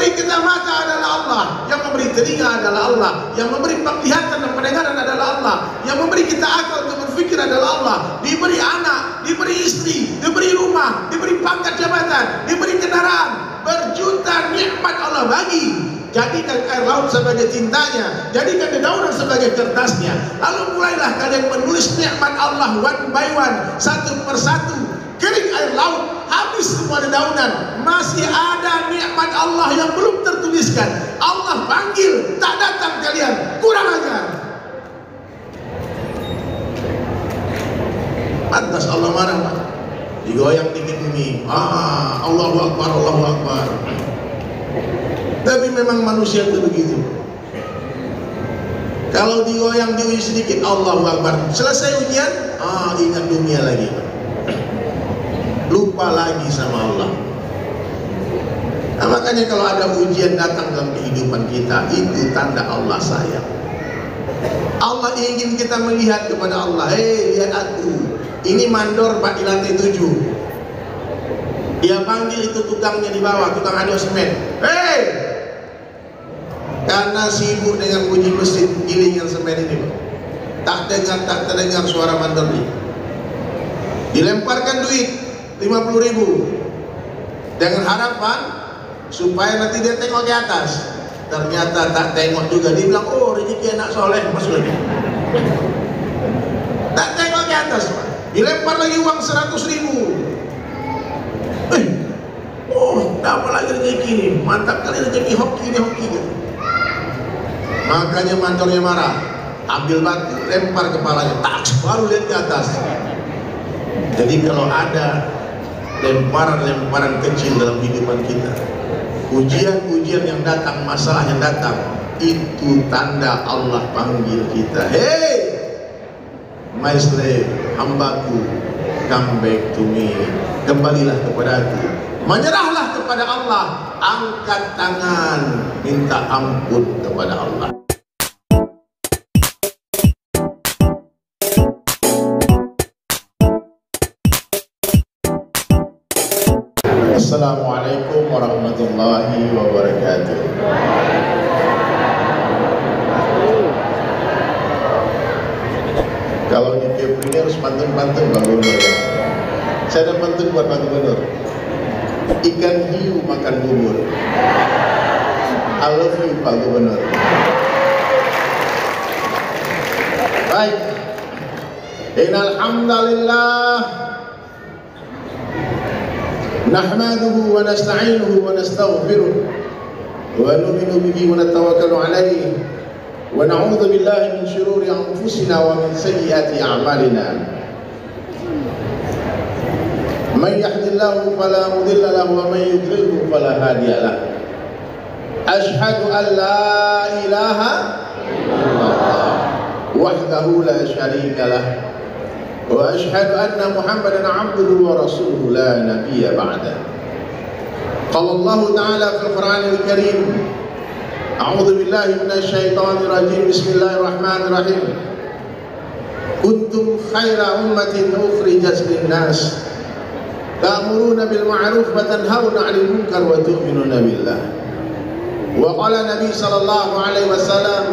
memberi kita mata adalah Allah, yang memberi telinga adalah Allah, yang memberi penglihatan dan pendengaran adalah Allah, yang memberi kita akal untuk berpikir adalah Allah. Diberi anak, diberi istri, diberi rumah, diberi pangkat jabatan, diberi kendaraan, berjuta nikmat Allah bagi. Jadikan air laut sebagai tintanya, jadikan dedaunan sebagai kertasnya. Lalu mulailah kalian menulis nikmat Allah one by one, satu persatu. Kering air laut, habis semua dedaunan, masih ada nikmat Allah yang belum tertuliskan. Allah panggil, tak datang kalian, kurang ajar. Pantas Allah marah, Pak. Digoyang dikit bumi, Allahu Akbar, Allahu Akbar. Tapi memang manusia itu begitu. Kalau digoyang diuji sedikit, Allahu Akbar. Selesai ujian, ingat dunia lagi, lupa lagi sama Allah. Nah, makanya kalau ada ujian datang dalam kehidupan kita, itu tanda Allah sayang. Allah ingin kita melihat kepada Allah. Lihat aku, ini mandor Pak di lantai 7. Dia panggil itu tukangnya di bawah, tukang aduk semen. Karena sibuk dengan bunyi mesin gilingan semen ini, tak terdengar suara mandor ini. Dilemparkan duit 50.000 dengan harapan supaya nanti dia tengok ke atas. Ternyata tak tengok juga. Dia bilang, oh rezeki anak soleh, masuk lagi. Tak tengok ke atas, Pak. Dilempar lagi uang 100.000. Oh, dapat lagi rezeki ini. Mantap kali rezeki, hoki ini, hoki gitu. Makanya mandornya marah, ambil batu, lempar kepalanya, tak, baru lihat ke atas. Jadi kalau ada lemparan-lemparan kecil dalam kehidupan kita, ujian-ujian yang datang, masalah yang datang, itu tanda Allah panggil kita. Hey, my slave, hambaku, come back to me. Kembalilah kepadaku, menyerahlah kepada Allah, angkat tangan, minta ampun kepada Allah. Assalamualaikum warahmatullahi wabarakatuh. Kalau di Kepri ini harus pantun-pantun Pak Gubernur. Saya ada pantun buat Pak Gubernur. Ikan hiu makan bubur. I love you Pak Gubernur. Baik. Innal hamdalillah nahmaduhu wa nasta'inuhu wa nastaghfiruh wa nu'minu bihi wa natawakkalu alayhi wa na'udzu billahi min shururi anfusina wa min sayyiati a'malina. Man yahdihillahu fala mudilla lahu wa man yudlilhu fala hadiya lahu. Asyhadu an la ilaha illallah wahdahu la syarika lahu wa asyhadu anna Muhammadan abduhu wa rasuluhu la nabiyya ba'da. Qala Allah ta'ala fil Qur'anil Karim, a'udzu billahi minasy syaithanir rajim, bismillahirrahmanirrahim. Kuntum khaira ummatin ukhrijat lin-nas ta'muruna bil ma'ruf wa tanhauna 'anil munkar wa tu'minuna billah. Wa qala Nabi sallallahu alaihi wasallam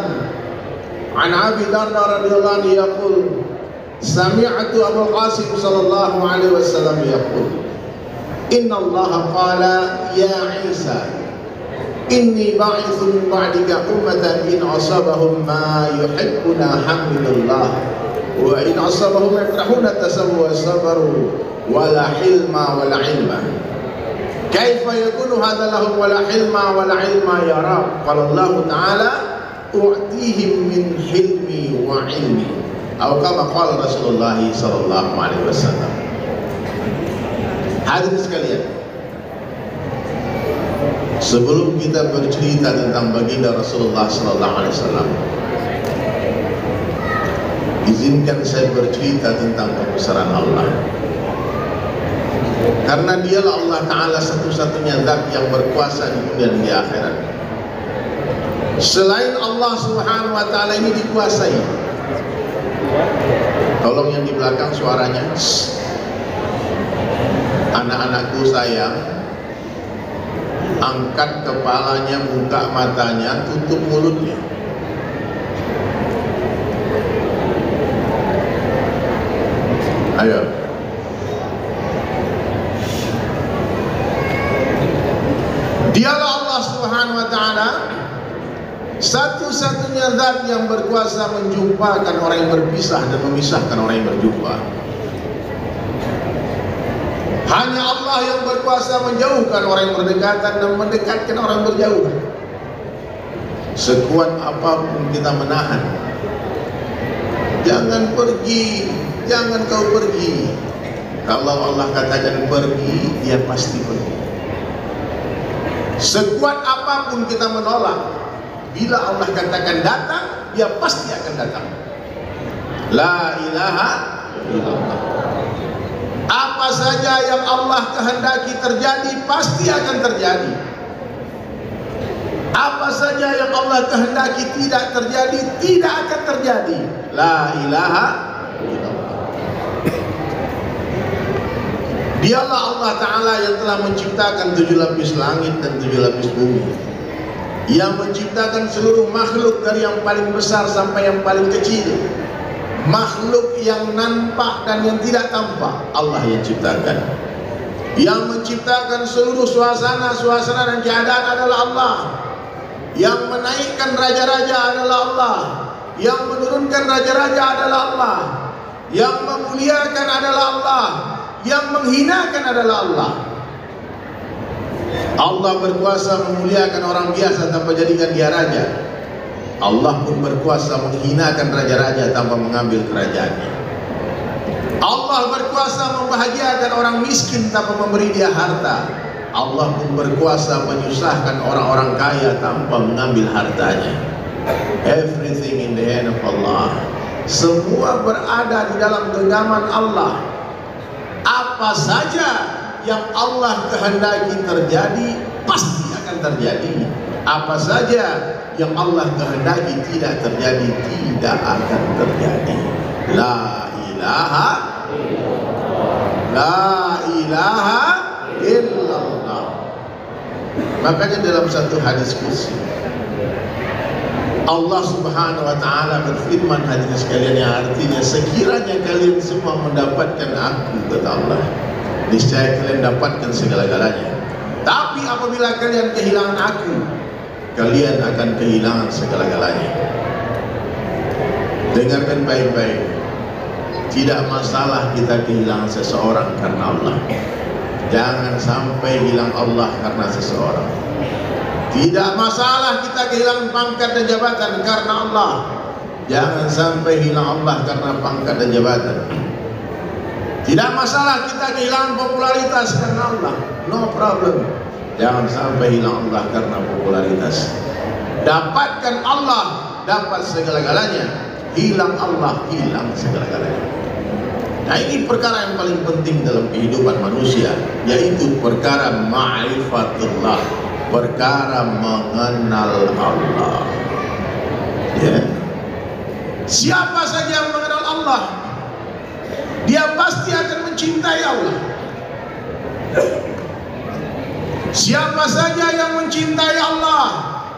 an Abi Darda radhiyallahu anhu yaqul sami'tu Abu Qasim sallallahu alaihi wasallam yaqul inna Allah qala ya Isa inni ba'ithu min ba'dika ummatan in asabahum ma yuhibbuna hamdulillah wa in asabahum yakrahuna tasawwa sabaru wala hilma wala ilma. Kaifa yakunu hadha lahum wala hilma wala ilma ya Rab? Qala Allah ta'ala u'tihim min hilmi wa ilmi, atau kama qala Rasulullah sallallahu alaihi wasallam. Hadirin sekalian, sebelum kita bercerita tentang baginda Rasulullah sallallahu alaihi wasallam, izinkan saya bercerita tentang kebesaran Allah. Karena dialah Allah Ta'ala satu-satunya zat yang berkuasa di dunia dan di akhirat. Selain Allah Subhanahu wa Ta'ala ini dikuasai. Tolong yang di belakang suaranya. Anak-anakku sayang, Angkat kepalanya, buka matanya, tutup mulutnya. Ayo. Dialah Allah Subhanahu wa ta'ala, satu-satunya zat yang berkuasa menjumpakan orang yang berpisah dan memisahkan orang yang berjumpa. Hanya Allah yang berkuasa menjauhkan orang yang berdekatan dan mendekatkan orang yang berjauh. Sekuat apapun kita menahan, jangan pergi, jangan kau pergi. Kalau Allah katakan pergi, dia pasti pergi. Sekuat apapun kita menolak, bila Allah katakan datang, dia pasti akan datang. La ilaha illallah. Apa saja yang Allah kehendaki terjadi, pasti akan terjadi. Apa saja yang Allah kehendaki tidak terjadi, tidak akan terjadi. La ilaha illallah. Dialah Allah Ta'ala yang telah menciptakan 7 lapis langit dan 7 lapis bumi, yang menciptakan seluruh makhluk dari yang paling besar sampai yang paling kecil. Makhluk yang nampak dan yang tidak tampak, Allah yang ciptakan. Yang menciptakan seluruh suasana dan keadaan adalah Allah. Yang menaikkan raja-raja adalah Allah. Yang menurunkan raja-raja adalah Allah. Yang memuliakan adalah Allah. Yang menghinakan adalah Allah. Allah berkuasa memuliakan orang biasa tanpa jadikan dia raja. Allah pun berkuasa menghinakan raja-raja tanpa mengambil kerajaannya. Allah berkuasa membahagiakan orang miskin tanpa memberi dia harta. Allah pun berkuasa menyusahkan orang-orang kaya tanpa mengambil hartanya. Everything in the hand of Allah. Semua berada di dalam genggaman Allah. Apa saja yang Allah kehendaki terjadi, pasti akan terjadi. Apa saja yang Allah kehendaki tidak terjadi, tidak akan terjadi. La ilaha illallah. Makanya dalam satu hadis qudsi, Allah Subhanahu wa ta'ala berfirman, hadirin sekalian, yang artinya, sekiranya kalian semua mendapatkan aku, kata Allah, niscaya kalian dapatkan segala-galanya. Tapi apabila kalian kehilangan aku, kalian akan kehilangan segala-galanya. Dengarkan baik-baik. Tidak masalah kita kehilangan seseorang karena Allah. Jangan sampai hilang Allah karena seseorang. Tidak masalah kita kehilangan pangkat dan jabatan karena Allah. Jangan sampai hilang Allah karena pangkat dan jabatan. Tidak masalah kita kehilangan popularitas karena Allah. No problem. Jangan sampai hilang Allah karena popularitas. Dapatkan Allah, dapat segala-galanya. Hilang Allah, hilang segala-galanya. Nah, ini perkara yang paling penting dalam kehidupan manusia, yaitu perkara ma'rifatullah, perkara mengenal Allah. Ya. Siapa saja yang mengenal Allah, dia pasti akan mencintai Allah. Siapa saja yang mencintai Allah,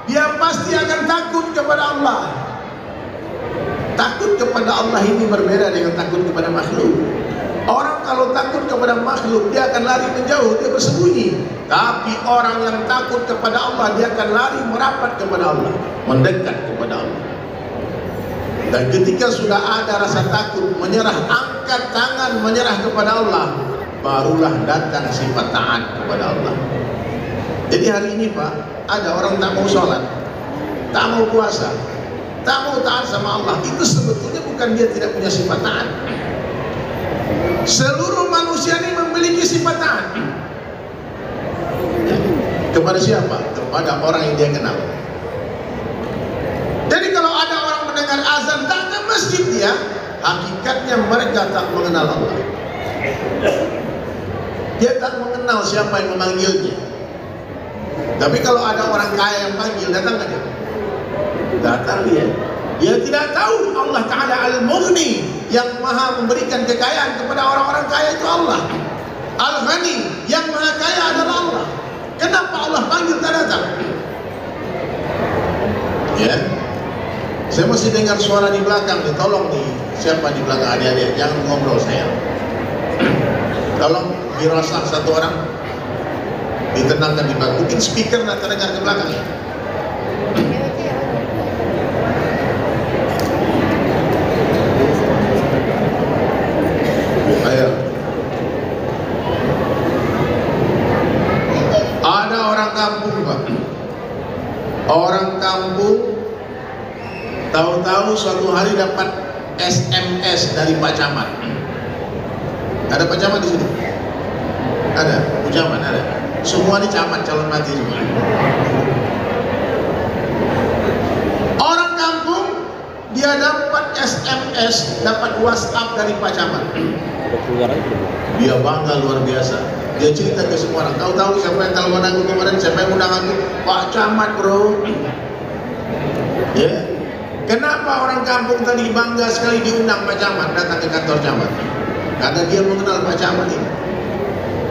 dia pasti akan takut kepada Allah. Takut kepada Allah ini berbeda dengan takut kepada makhluk. Orang kalau takut kepada makhluk, dia akan lari menjauh, dia bersembunyi. Tapi orang yang takut kepada Allah, dia akan lari merapat kepada Allah, mendekat kepada Allah. Dan ketika sudah ada rasa takut, menyerah, angkat tangan menyerah kepada Allah, barulah datang sifat taat kepada Allah. Jadi hari ini Pak, ada orang tak mau sholat, tak mau puasa, tak mau taat sama Allah. Itu sebetulnya bukan dia tidak punya sifat taat. Seluruh manusia ini memiliki sifat taat. Kepada siapa? Kepada orang yang dia kenal. Jadi kalau ada orang mendengar azan tak ke masjid, dia hakikatnya mereka tak mengenal Allah. Dia tak mengenal siapa yang memanggilnya. Tapi kalau ada orang kaya yang panggil, datang kan dia? Datang dia. Dia tidak tahu Allah Ta'ala Al-Mughni, yang maha memberikan kekayaan kepada orang-orang kaya itu Allah. Al-Ghani, yang maha kaya adalah Allah. Kenapa Allah panggil tak datang? Ya, saya masih dengar suara di belakang nih. Tolong nih, siapa di belakang adik-adik, jangan ngobrol saya. Tolong dirasa satu orang ditenangkan di belakang. Mungkin speaker nggak terdengar ke belakang ya. Ayo. Ada orang kampung, Pak. Orang kampung tahu-tahu suatu hari dapat SMS dari Pak Camat. Ada Pak Camat di sini? Ada, Pak Camat ada. Semua ini camat calon mati semua. Orang kampung dia dapat SMS, dapat WhatsApp dari Pak Camat. Dia bangga luar biasa. Dia cerita ke semua orang. Tahu-tahu siapa yang telepon aku kemarin, siapa yang undang aku? Pak Camat, bro. Ya. Kenapa orang kampung tadi bangga sekali diundang Pak Camat datang ke kantor camat? Karena dia mengenal Pak Camat ini.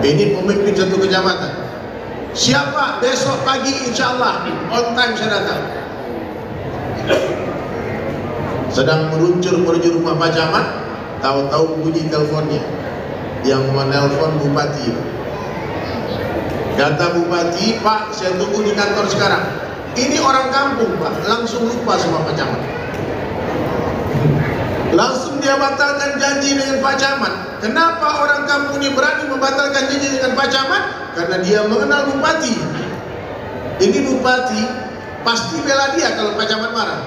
Ini pemimpin satu kecamatan. Siapa besok pagi insya Allah on time saya datang. Sedang meluncur menuju rumah Pak Camat, tahu-tahu bunyi teleponnya. Yang menelpon bupati. Kata bupati, Pak, saya tunggu di kantor sekarang. Ini orang kampung, Pak, langsung lupa sama Pak Camat. Langsung dia batalkan janji dengan Pak Camat. Kenapa orang kampung ini berani membatalkan janji dengan Pak Camat? Karena dia mengenal bupati. Ini bupati pasti bela dia kalau Pak Camat marah.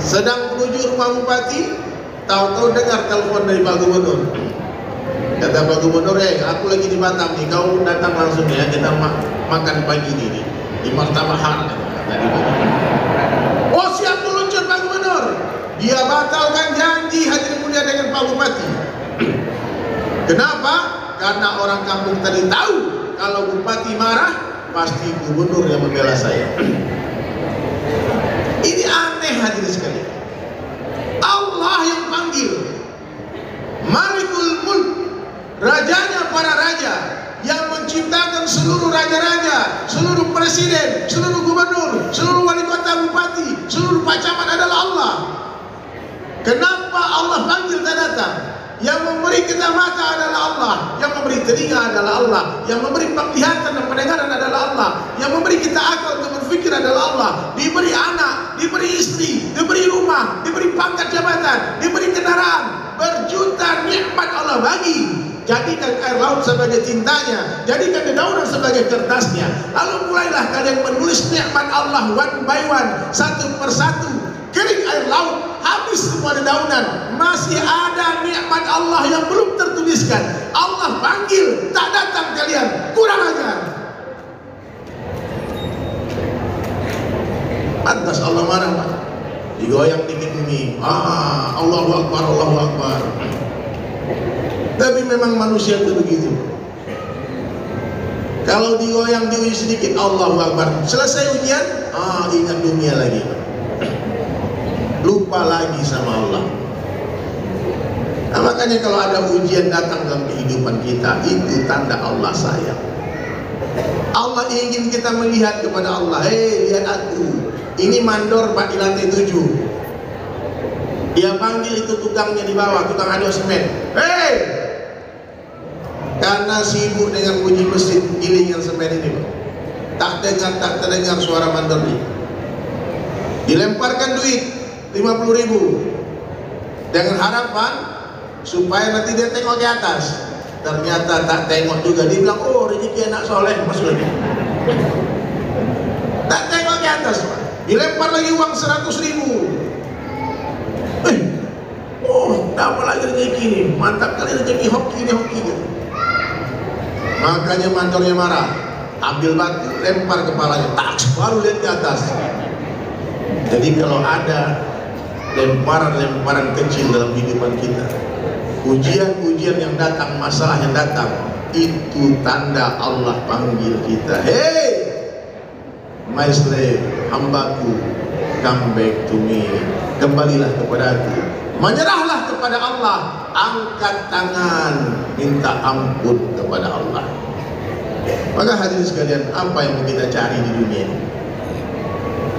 Sedang menuju rumah bupati, tahu-tahu dengar telepon dari Pak Gubernur. Kata Pak Gubernur, aku lagi di Batam nih, kau datang langsung ya, kita makan pagi nih di Martabahan. Oh siap, meluncur Pak Gubernur. Dia batalkan janji hadir mulia dengan Pak Bupati. Kenapa? Karena orang kampung tadi tahu kalau Bupati marah pasti Gubernur yang membela saya. Ini aneh hadirin sekalian. Allah yang panggil, Malikul Mulk, rajanya para raja, yang menciptakan seluruh raja-raja, seluruh presiden, seluruh gubernur, seluruh wali kota, bupati, seluruh Pak Camat adalah Allah. Kenapa Allah panggil tak datang? Yang memberi kita mata adalah Allah, yang memberi telinga adalah Allah, yang memberi penglihatan dan pendengaran adalah Allah, yang memberi kita akal untuk berpikir adalah Allah. Diberi anak, diberi istri, diberi rumah, diberi pangkat jabatan, diberi kendaraan, berjuta nikmat Allah bagi. Jadikan air laut sebagai tintanya, jadikan dedaunan sebagai kertasnya. Lalu mulailah kalian menulis nikmat Allah one by one, satu persatu. Kering air laut, habis semua dedaunan, masih ada nikmat Allah yang belum tertuliskan. Allah panggil, tak datang kalian, kurang ajar. Pantas Allah marah, Pak. Digoyang dikit bumi, Allahu Akbar, Allahu Akbar. Tapi memang manusia itu begitu. Kalau digoyang diuji sedikit, Allahu Akbar. Selesai ujian, ingat dunia lagi. Lupa lagi sama Allah. Nah, makanya kalau ada ujian datang dalam kehidupan kita, itu tanda Allah sayang. Allah ingin kita melihat kepada Allah. Lihat aku. Ini mandor Pak di lantai 7. Dia panggil itu tukangnya di bawah, tukang aduk semen. Karena sibuk dengan bunyi mesin gilingan semen ini, tak terdengar suara mandor ini. Dilemparkan duit 50.000 dengan harapan supaya nanti dia tengok ke atas. Ternyata tak tengok juga. Dia bilang, oh rezeki anak soleh, maksudnya tak tengok ke atas, Pak. Dilempar lagi uang 100.000. Oh dapat lagi rezeki ini, mantap kali rezeki, hoki ini, hoki gitu. Makanya mandornya marah, ambil batu, lempar kepalanya, tak, baru lihat ke atas. Jadi kalau ada lemparan-lemparan kecil dalam kehidupan kita, ujian-ujian yang datang, masalah yang datang, itu tanda Allah panggil kita. Hey, my slave, hambaku, come back to me. Kembalilah kepada aku, menyerahlah kepada Allah, angkat tangan, minta ampun kepada Allah. Maka hadirin sekalian, apa yang mau kita cari di dunia ini?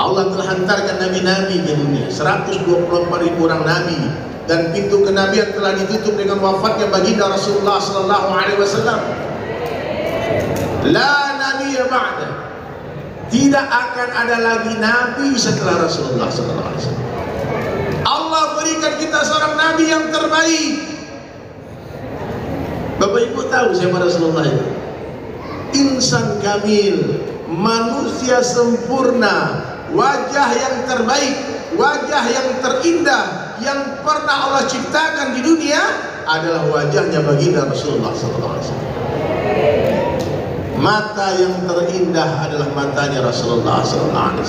Allah telah hantarkan nabi-nabi di dunia, 124.000 orang nabi, dan pintu kenabian telah ditutup dengan wafatnya baginda Rasulullah sallallahu alaihi wasallam. La nabiyya ba'da. Tidak akan ada lagi nabi setelah Rasulullah sallallahu alaihi wasallam. Allah berikan kita seorang nabi yang terbaik. Bapak Ibu tahu siapa Rasulullah itu? Insan kamil, manusia sempurna, wajah yang terbaik, wajah yang terindah yang pernah Allah ciptakan di dunia adalah wajahnya baginda Rasulullah SAW. Mata yang terindah adalah matanya Rasulullah SAW.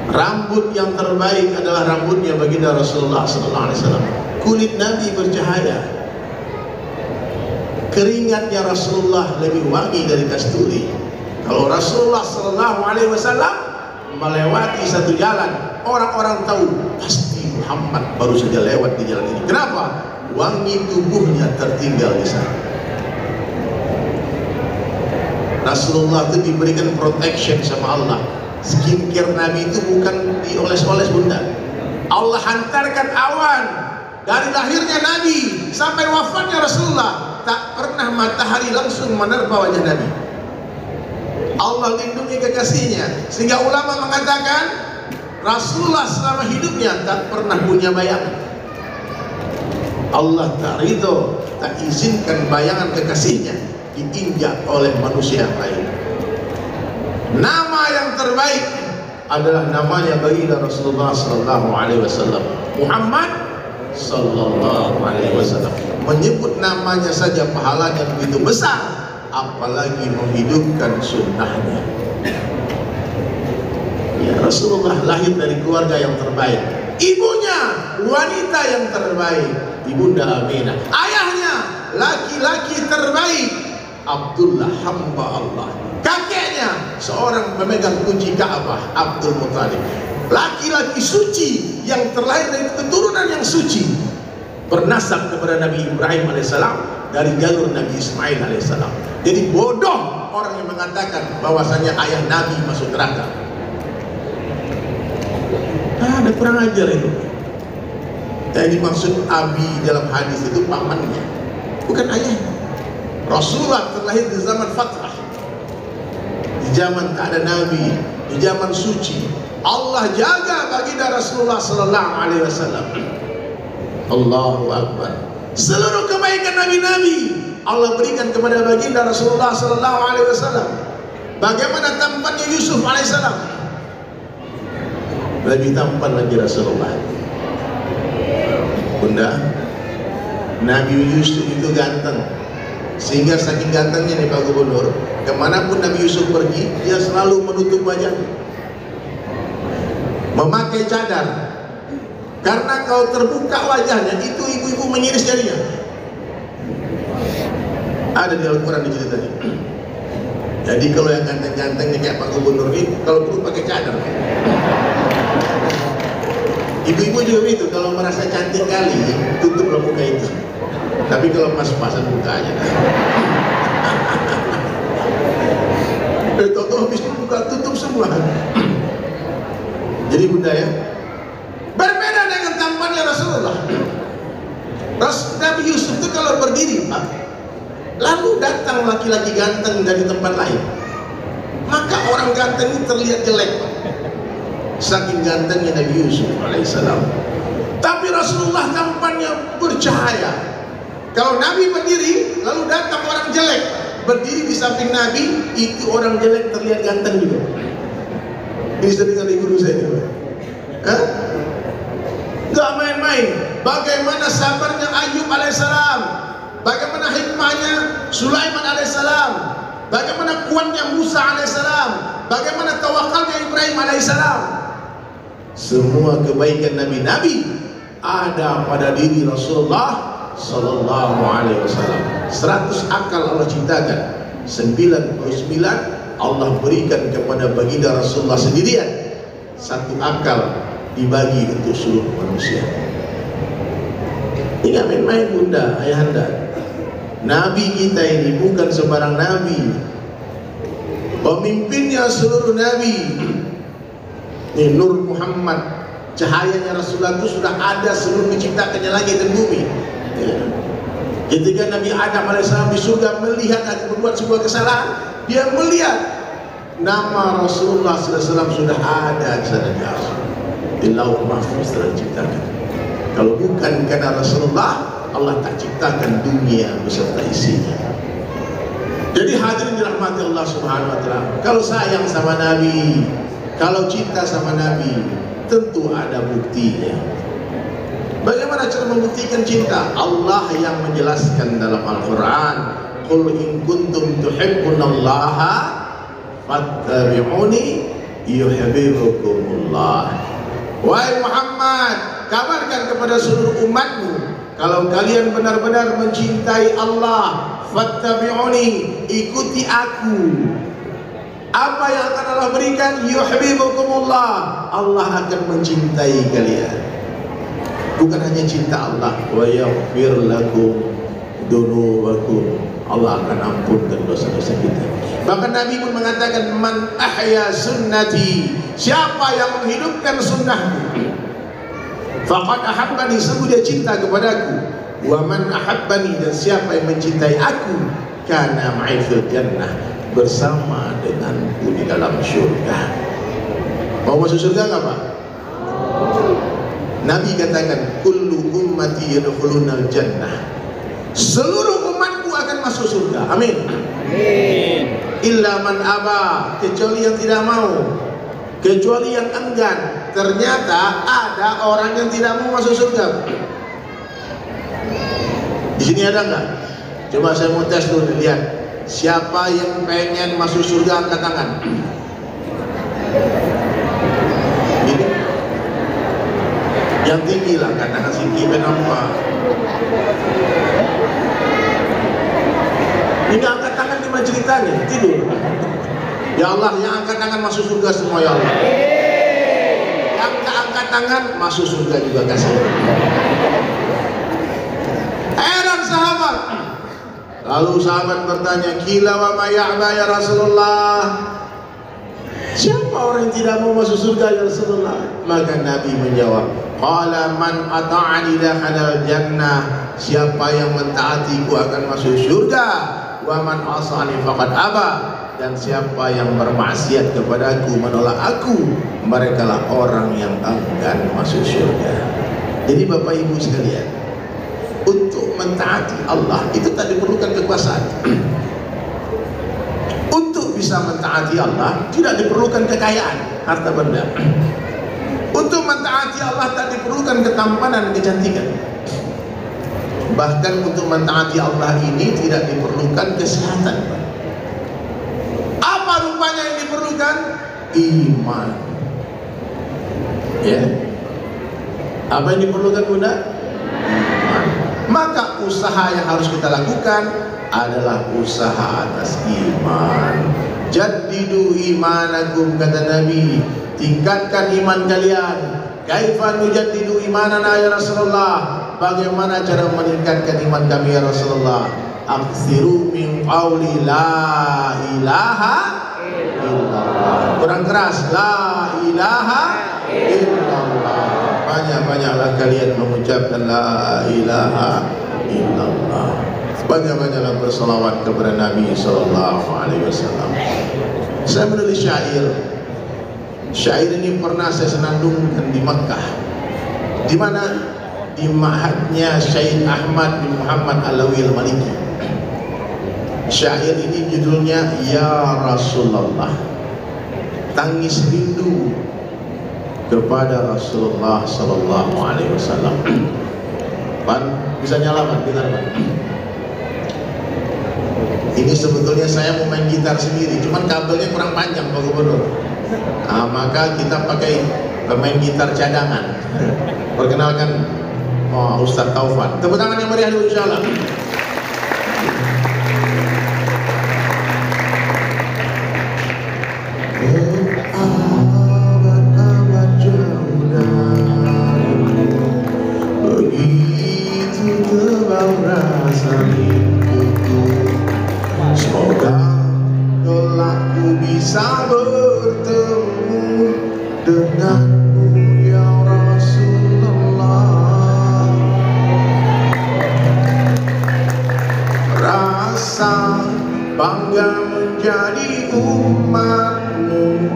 Rambut yang terbaik adalah rambutnya baginda Rasulullah SAW. Kulit Nabi bercahaya. Keringatnya Rasulullah lebih wangi dari kasturi. Kalau Rasulullah SAW melewati satu jalan, orang-orang tahu pasti Muhammad baru saja lewat di jalan ini. Kenapa? Wangi tubuhnya tertinggal di sana. Rasulullah itu diberikan protection sama Allah. Skincare Nabi itu bukan dioles-oles, bunda. Allah hantarkan awan dari lahirnya Nabi sampai wafatnya Rasulullah. Tak pernah matahari langsung menerpa wajah Nabi. Allah lindungi kekasihnya, sehingga ulama mengatakan Rasulullah selama hidupnya tak pernah punya bayangan. Allah tak ridho, tak izinkan bayangan kekasihnya diinjak oleh manusia yang lain. Nama yang terbaik adalah namanya baginda Rasulullah sallallahu alaihi wasallam, Muhammad sallallahu alaihi wasallam. Menyebut namanya saja pahalanya begitu besar, apalagi menghidupkan sunnahnya. Ya, Rasulullah lahir dari keluarga yang terbaik. Ibunya wanita yang terbaik, Ibunda Aminah. Ayahnya laki-laki terbaik, Abdullah, hamba Allah. Kakeknya seorang pemegang kunci Ka'bah, Abdul Muthalib. Laki-laki suci yang terlahir dari keturunan yang suci, bernasab kepada Nabi Ibrahim alaihissalam dari jalur Nabi Ismail alaihissalam. Jadi bodoh orang yang mengatakan bahwasanya ayah Nabi masuk neraka. Ada kurang ajar itu. Yang dimaksud Abi dalam hadis itu pamannya, bukan ayahnya. Rasulullah terlahir di zaman fatrah, di zaman tak ada Nabi, di zaman suci. Allah jaga baginda Rasulullah sallallahu alaihi wasallam. Allahu Akbar. Seluruh kebaikan nabi-nabi Allah berikan kepada baginda Rasulullah sallallahu alaihi wasallam. Bagaimana tampannya Yusuf alaihissalam? Lebih tampan lagi Rasulullah. Bunda, Nabi Yusuf itu ganteng, sehingga saking gantengnya nih Pak Gubernur, kemanapun Nabi Yusuf pergi, dia selalu menutup wajahnya, memakai cadar. Karena kalau terbuka wajahnya, itu ibu-ibu mengiris jarinya. Ada di Al-Quran diceritanya. Jadi kalau yang ganteng-gantengnya kayak Pak Gubernur ini, kalau perlu pakai cadar. Ibu-ibu juga begitu, kalau merasa cantik kali, tutuplah muka itu. Tapi kalau pas-pasan buka aja. Toto habis buka, tutup semua. Jadi bunda ya, berbeda dengan tampannya Rasulullah. Nabi Yusuf itu kalau berdiri, Pak, lalu datang laki-laki ganteng dari tempat lain, maka orang ganteng itu terlihat jelek, Pak. Saking gantengnya Nabi Yusuf alaihissalam. Tapi Rasulullah tampannya bercahaya. Kalau Nabi berdiri, lalu datang orang jelek berdiri di samping Nabi, itu orang jelek terlihat ganteng juga. Ini sering kali guru saya juga. Gak main-main. Bagaimana sabarnya Ayub alaihissalam, bagaimana hikmahnya Sulaiman alaihissalam, bagaimana kuatnya Musa alaihissalam, bagaimana tawakalnya Ibrahim alaihissalam. Semua kebaikan nabi-nabi ada pada diri Rasulullah sallallahu alaihi wasallam. 100 akal Allah ciptakan, 99 Allah berikan kepada baginda Rasulullah sendirian. 1 akal dibagi untuk seluruh manusia. Ini gak main-main bunda, ayahanda. Nabi kita ini bukan sembarang nabi, pemimpinnya seluruh nabi. Ini Nur Muhammad, cahayanya Rasulullah itu sudah ada sebelum diciptakannya langit dan bumi. Ya. Ketika Nabi Adam AS di surga melihat aku berbuat sebuah kesalahan, dia melihat nama Rasulullah SAW sudah ada di sana di lauh mahfuz telah diciptakan. Kalau bukan karena Rasulullah, Allah tak ciptakan dunia beserta isinya. Jadi hadirin dirahmati Allah Subhanahu wa taala, kalau sayang sama Nabi, kalau cinta sama Nabi, tentu ada buktinya. Bagaimana cara membuktikan cinta? Allah yang menjelaskan dalam Al-Quran, qul in kuntum tuhibbunallaha fattabi'uni yuhibbukumullah. Wahai Muhammad, kabarkan kepada seluruh umatmu, kalau kalian benar-benar mencintai Allah, fattabi'uni, ikuti aku. Apa yang akan Allah berikan? Yuhibbukumullah, Allah akan mencintai kalian. Bukan hanya cinta Allah, wa yaghfir lakum dunubakum, Allah akan ampunkan dosa-dosa kita. Bahkan Nabi pun mengatakan, man ahya sunnati, siapa yang menghidupkan sunnahku, faqad ahabbani, sungguh dia cinta kepadaku. Wa man ahabbani, dan siapa yang mencintai aku, kana ma'i fil jannah, bersama denganku di dalam syurga. Mau masuk surga enggak, Pak? Nabi katakan, kullu ummati yadkhulunal jannah, seluruh umatku akan masuk surga. Amin. Amin. Illa man aba, kecuali yang tidak mau, kecuali yang enggan. Ternyata ada orang yang tidak mau masuk surga. Di sini ada enggak? Coba saya mau tes dulu, lihat siapa yang pengen masuk surga, angkat tangan. Ini yang tinggi lah, katakan tinggi kenapa? Ini angkat tangan di ceritanya tidur. Ya Allah, yang angkat tangan masuk surga semua ya Allah. Yang tak angkat tangan masuk surga juga kasih. Heran sahabat. Lalu sahabat bertanya, kila wa ma ya'ba ya Rasulullah, siapa orang yang tidak mau masuk surga ya Rasulullah? Maka Nabi menjawab, qala man ata'ani dakhala jannah, siapa yang mentaatiku akan masuk surga, wa man asani faqad aba, dan siapa yang bermaksiat kepadaku, menolak aku, merekalah orang yang enggan masuk surga. Jadi Bapak Ibu sekalian, untuk mentaati Allah itu tak diperlukan kekuasaan. Untuk bisa mentaati Allah tidak diperlukan kekayaan, harta benda. Untuk mentaati Allah tak diperlukan ketampanan, kecantikan. Bahkan untuk mentaati Allah ini tidak diperlukan kesehatan. Apa rupanya yang diperlukan? Iman. Ya. Apa yang diperlukan, Bunda? Iman. Maka usaha yang harus kita lakukan adalah usaha atas iman. Jaddidu imanakum, kata Nabi, tingkatkan iman kalian. Kaifa nujaddidu imanana ya Rasulullah, bagaimana cara meningkatkan iman kami ya Rasulullah? Aksiru min qawli la ilaha illallah. Kurang keras, la ilaha illallah. Banyak-banyaklah kalian mengucapkan la ilaha illallah. Banyak-banyaklah bersalawat kepada Nabi SAW. Saya menulis syair. Syair ini pernah saya senandungkan di Makkah. Di mana? Di ma'hadnya Syekh Ahmad bin Muhammad Alawi Al-Maliki. Syair ini judulnya Ya Rasulullah, tangis rindu kepada Rasulullah Sallallahu Alaihi Wasallam. Pan, bisa nyala Pan, dengar Pan. Ini sebetulnya saya mau main gitar sendiri, cuman kabelnya kurang panjang Pak Gubernur. Nah, maka kita pakai pemain gitar cadangan. Perkenalkan Ustaz Taufan. Tepuk tangan yang meriah dulu insyaallah. Abad-abad jauh darimu, begitu tebal rasa rindu. bisa bertemu denganmu ya Rasulullah. Rasa bangga menjadi umatmu,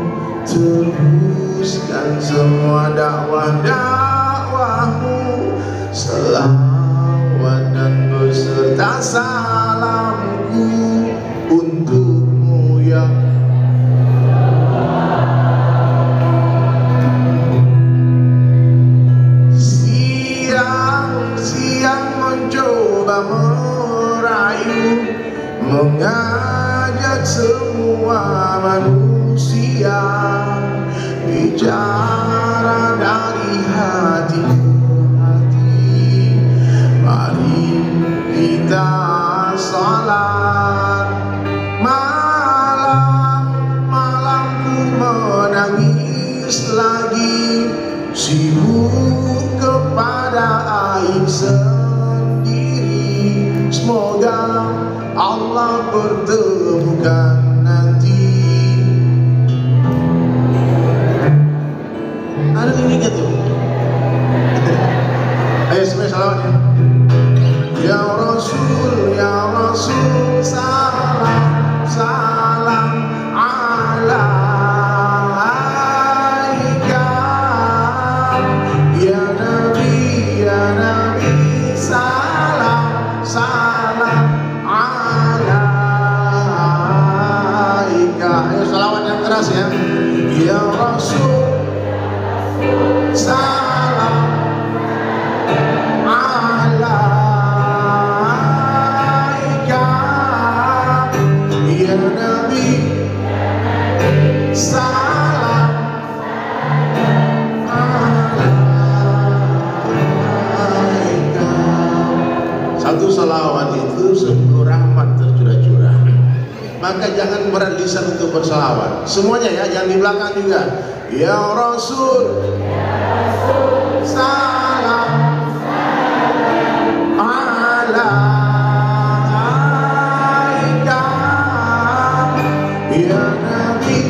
teruskan semua dakwah-dakwahmu, selawat dan beserta salamku untukmu ya. Siang-siang mencoba merayu, mengajak semua manusia bicara dari hati ke hati. Mari kita salat malam ku menangis lagi, sibuk kepada aib sendiri. Semoga Allah pertemukan nanti. Ada liriknya tuh. Ayo semua salawat ya. Ya Rasul, salam, salam alaika. Ya Nabi, salam, salam alaika. Ayo salawat yang keras ya. Ya Rasul, salam alaika. Ya Nabi, salam alaika. Satu salawat itu 10 rahmat tercurah-curah. Maka jangan berat lisan untuk bersalawat. Semuanya ya, jangan di belakang juga. Ya Rasul, salam alaika. Ya Nabi,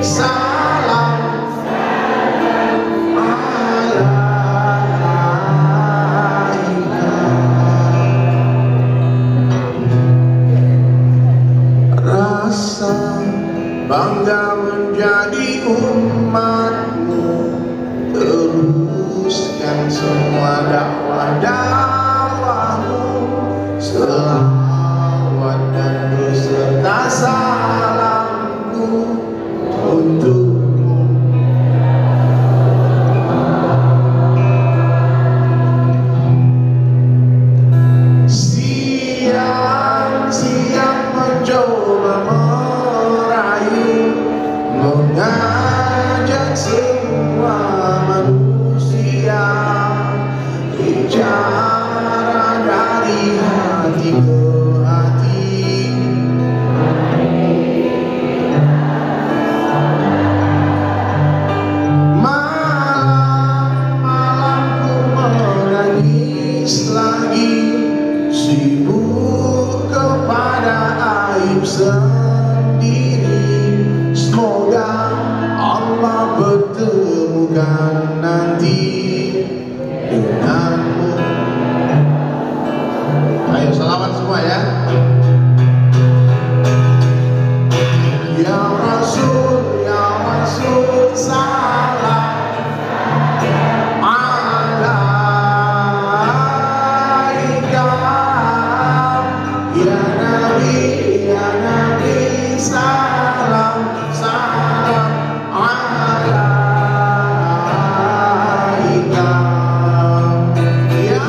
salam alaika. Rasa bangga menjadi umatmu, teruskan semua dakwah-dakwahmu, selawat dan beserta salamku untukmu. Siang-siang mencoba merayu, mengajak semua manusia bicara dari hati ke hati. Malam ku menangis lagi, sibuk kepada aib sendiri. Semoga Allah bertemukan nanti denganmu. Ayo salawat semua ya. Ya Rasul, salam alaika. Ya Nabi, salam, salam alaika. Ya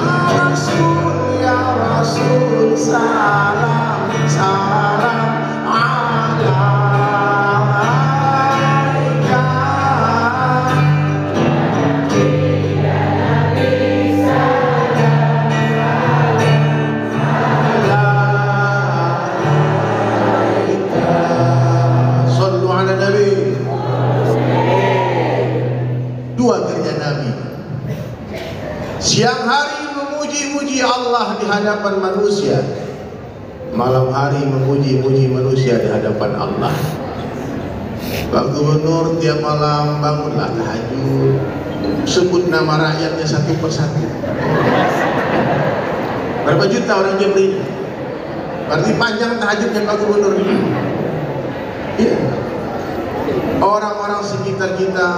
Rasul, salam, salam alaika. Sallu ala Nabi. Dua kerja Nabi. Siang hari memuji-muji Allah di hadapan manusia, malam hari memuji-muji manusia di hadapan Allah. Pak Gubernur tiap malam bangunlah tahajud, sebut nama rakyatnya satu persatu. Berapa juta orang Jambi? Berarti panjang tahajudnya Pak Gubernur. Ya. Orang-orang sekitar kita,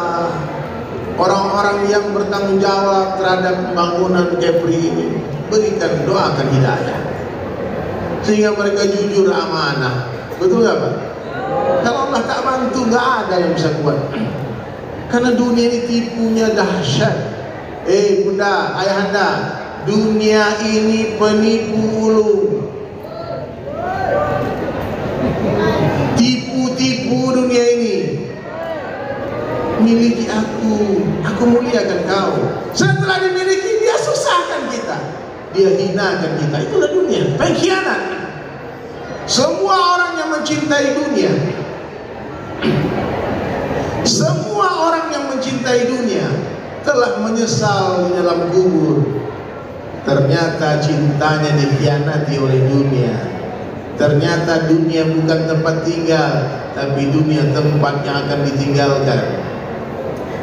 orang-orang yang bertanggung jawab terhadap pembangunan Kepri ini, berikan, doakan hidayah sehingga mereka jujur, amanah. Betul nggak Pak? Kalau Allah tak bantu, nggak ada yang bisa kuat. Karena dunia ini tipunya dahsyat. Bunda, ayahanda, dunia ini penipu ulung. Tipu-tipu dunia ini. Miliki aku muliakan kau. Setelah dimiliki, dia susahkan kita, dia hinakan kita. Itulah dunia, pengkhianat. Semua orang yang mencintai dunia, semua orang yang mencintai dunia telah menyesal di dalam kubur. Ternyata cintanya dikhianati oleh dunia. Ternyata dunia bukan tempat tinggal, tapi dunia tempat yang akan ditinggalkan.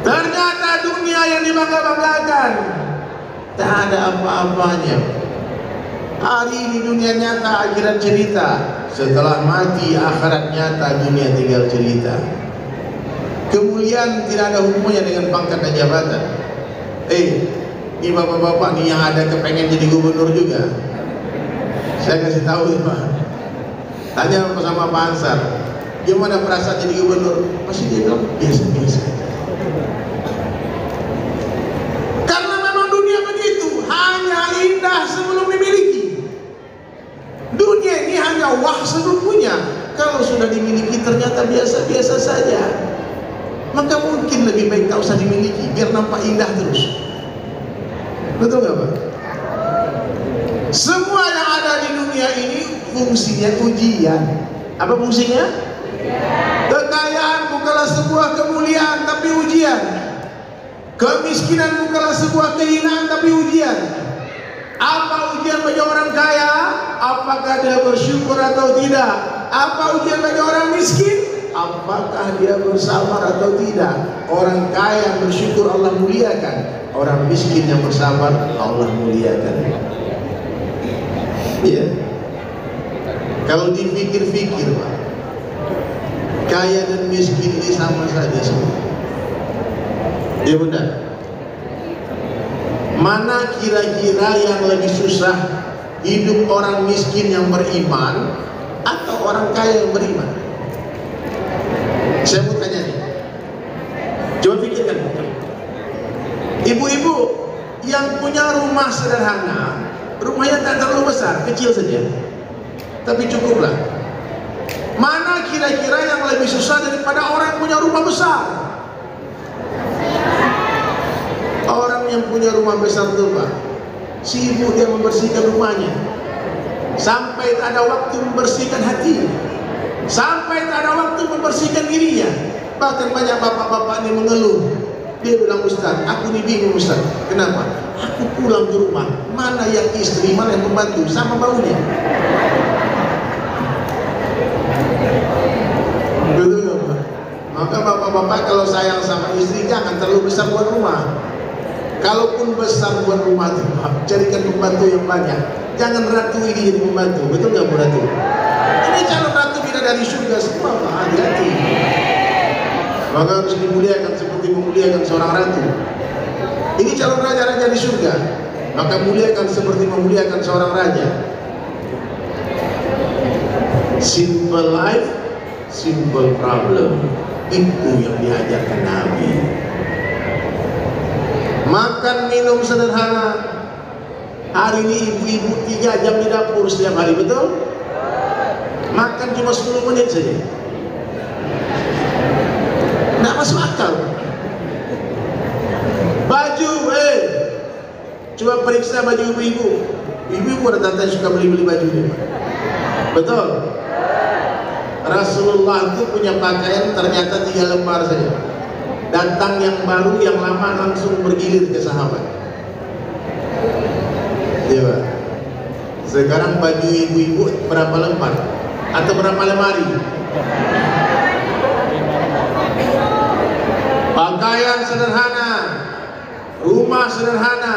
Ternyata dunia yang dibangga-banggakan tak ada apa-apanya. Hari ini dunia nyata, akhirat cerita. Setelah mati, akhirat nyata, dunia tinggal cerita. Kemuliaan tidak ada hubungannya dengan pangkat dan jabatan. Ini bapak-bapak nih yang ada kepengen jadi gubernur juga. Saya kasih tahu ya Pak. Tanya sama Pak Ansar, gimana perasaan jadi gubernur? Pasti dia bilang biasa-biasa. Karena memang dunia begitu, hanya indah sebelum dimiliki. Dunia ini hanya wah sebelum punya. Kalau sudah dimiliki ternyata biasa-biasa saja. Maka mungkin lebih baik tak usah dimiliki, biar nampak indah terus. Betul nggak Pak? Semua yang ada di dunia ini fungsinya ujian. Apa fungsinya? Kekayaan bukanlah sebuah kemuliaan, tapi ujian. Kemiskinan bukanlah sebuah kehinaan, tapi ujian. Apa ujian bagi orang kaya? Apakah dia bersyukur atau tidak? Apa ujian bagi orang miskin? Apakah dia bersabar atau tidak? Orang kaya bersyukur, Allah muliakan. Orang miskin yang bersabar, Allah muliakan. Iya. Kalau dipikir-pikir Pak, kaya dan miskin ini sama saja semua. Ya Bunda, mana kira-kira yang lebih susah, hidup orang miskin yang beriman atau orang kaya yang beriman? Saya mau tanya nih, coba pikirkan. Ibu-ibu yang punya rumah sederhana, rumahnya tak terlalu besar, kecil saja, tapi cukuplah. Mana kira-kira yang lebih susah daripada orang yang punya rumah besar? Orang yang punya rumah besar itu Pak, sibuk dia membersihkan rumahnya, sampai tak ada waktu membersihkan hati, sampai tak ada waktu membersihkan dirinya. Bahkan banyak bapak-bapak ini mengeluh. Dia bilang, Ustaz, aku ini bingung Ustaz. Kenapa? Aku pulang ke rumah, mana yang istri, mana yang pembantu, sama baunya. Betul nggak Pak? Maka bapak-bapak kalau sayang sama istri, jangan terlalu besar buat rumah. Kalaupun besar buat rumah itu, carikan pembantu yang banyak. Jangan ratu ini jadi pembantu. Betul nggak Bu Ratu? Ini calon ratu bidadari surga semua Pak, hati-hati. Maka harus dimuliakan seperti memuliakan seorang ratu. Ini calon raja-raja di surga, maka muliakan seperti memuliakan seorang raja. Simple life, simple problem. Itu yang diajarkan Nabi. Makan minum sederhana. Hari ini ibu-ibu 3 jam di dapur setiap hari, betul? Makan cuma 10 menit saja. Nggak masuk akal. Baju, coba periksa baju ibu-ibu. Ibu-ibu ada tante suka beli-beli baju ini, betul? Rasulullah itu punya pakaian ternyata 3 lembar saja. Datang yang baru, yang lama langsung bergilir ke sahabat. Iya Pak. Sekarang baju ibu-ibu berapa lembar? Atau berapa lemari? Pakaian sederhana, rumah sederhana,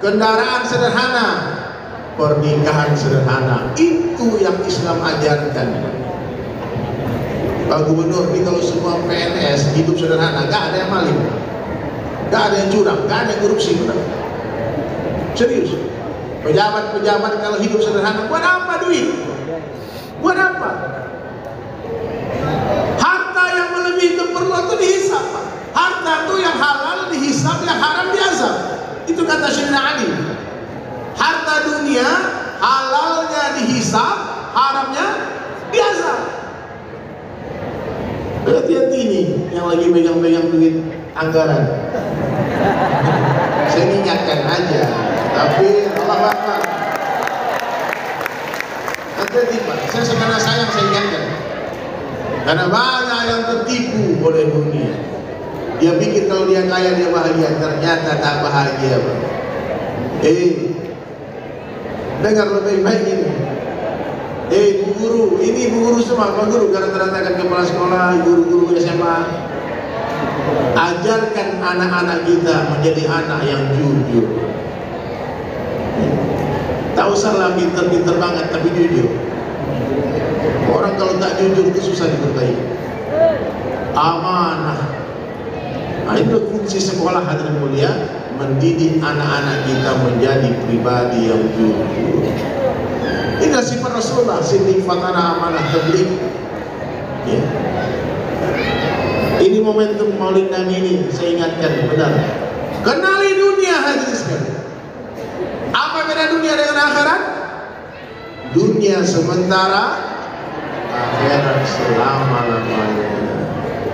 kendaraan sederhana, pernikahan sederhana. Itu yang Islam ajarkan. Pak Gubernur, ini kalau semua PNS hidup sederhana, gak ada yang maling, gak ada yang curang, gak ada yang korupsi, benar. Serius. Pejabat-pejabat kalau hidup sederhana, buat apa duit? Buat apa? Harta yang melebihi keperluan itu dihisap, Pak. Harta itu yang halal dihisap, yang haram diazab. Itu kata Sayyidina Ali. Harta dunia halalnya dihisap, haramnya diazab. Hati-hati ini yang lagi megang-megang duit anggaran. Saya ingatkan aja, tapi Allah Akbar. Hati-hati Pak, saya sekarang sayang saya ingatkan. Karena banyak yang tertipu oleh dunia. Dia pikir kalau dia kaya dia bahagia, ternyata tak bahagia Pak. Dengar lebih baik ini. Bu guru, ini bu guru semua, Pak Guru, rata-rata kepala sekolah, guru-guru SMA. Ajarkan anak-anak kita menjadi anak yang jujur. Tak usahlah pinter-pinter banget, tapi jujur. Orang kalau tak jujur itu susah diperbaiki. Amanah. Nah, itu fungsi sekolah hadirin mulia, mendidik anak-anak kita menjadi pribadi yang jujur. Inilah sifat Rasulullah, sindik fatana amanah tabligh. Ya. Ini momentum Maulid Nabi ini, saya ingatkan benar. Kenali dunia hadirin sekalian. Apa beda dunia dengan akhirat? Dunia sementara, akhirat selama-lamanya.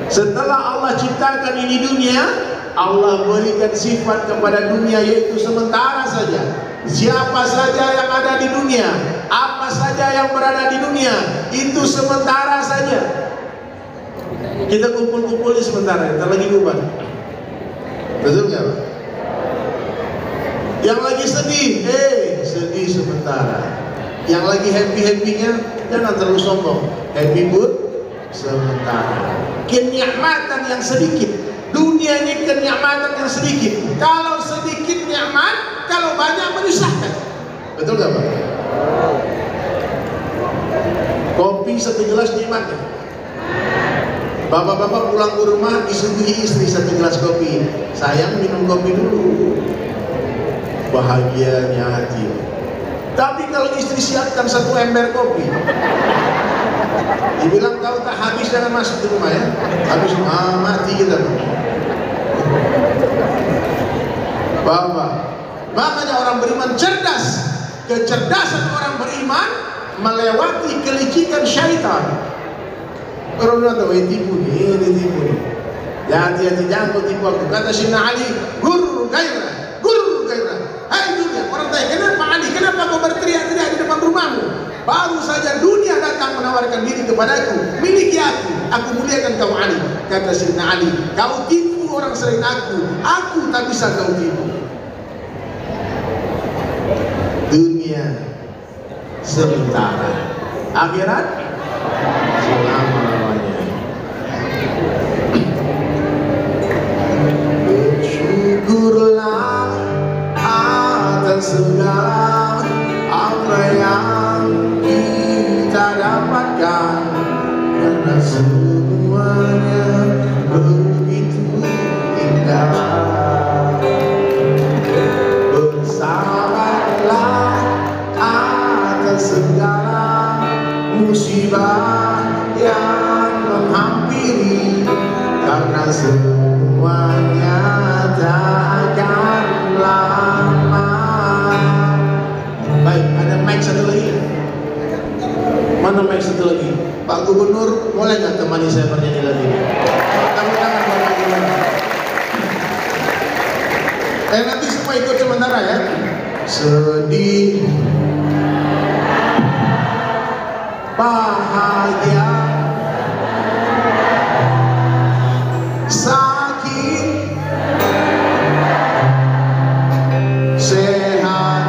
Setelah Allah ciptakan ini dunia, Allah berikan sifat kepada dunia yaitu sementara saja. Siapa saja yang ada di dunia, apa saja yang berada di dunia, itu sementara saja. Kita kumpul-kumpul ini sementara, kita lagi bubar. Betul nggak Pak? Yang lagi sedih, sedih sementara. Yang lagi happy-happynya, jangan terlalu sombong. Happy pun sementara. Kenikmatan yang sedikit, dunia ini kenikmatan yang sedikit. Kalau sedikit nikmat, kalau banyak menyusahkan. Betul nggak Pak? Kopi satu gelas nikmatnya. Bapak-bapak pulang ke rumah disuguhi istri satu gelas kopi. Sayang minum kopi dulu. Bahagianya hati. Tapi kalau istri siapkan satu ember kopi, dibilang kau tak habis jangan masuk ke rumah ya. Habis mati kita. Bapak, makanya orang beriman cerdas. Kecerdasan orang beriman melewati kelicikan syaitan. Orang tahu tipu nih, ini tipu nih. Ya hati-hati jangan kau tipu aku. Kata Sayyidina Ali, guru gairah, guru gairah. Hai dunia, orang tanya kenapa Ali, kenapa kau berteriak-teriak di depan rumahmu? Baru saja dunia datang menawarkan diri kepadaku, miliki aku muliakan kau Ali. Kata Sayyidina Ali, kau tipu orang selain aku tak bisa kau tipu. Dunia sementara, akhirat selama-lamanya. Bersyukurlah atas segala apa yang kita dapatkan, karena semuanya begitu indah. Bersabarlah atas segala musibah yang menghampiri, karena semuanya tak akan lama. Baik, ada mic satu lagi. Mana mic satu lagi? Pak Gubernur, boleh nggak temani saya bernyanyi lagi? Tepuk tangan buat Pak Gubernur. Nanti semua ikut sementara ya. Sedih, bahagia, sakit, sehat,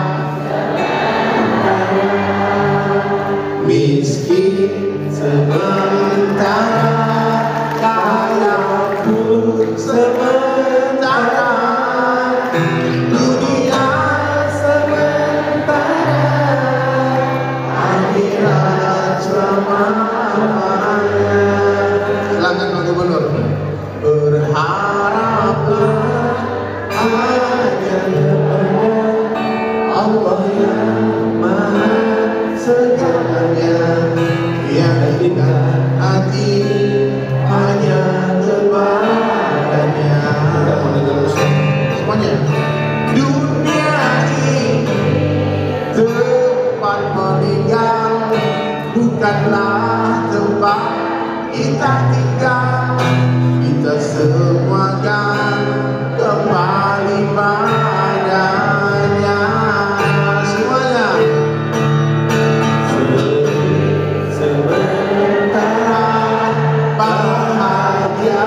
sementara, dunia sementara, akhirat selamanya. Silakan Pak Gubernur. Berharaplah hanya kepada Allah yang Maha segalanya, yakinkan hati hanya kepadanya. Semuanya. Dunia ini tempat meninggal, bukanlah tempat kita tinggal. Kita semua kan kembali padanya. Semuanya. Sementara, bahagia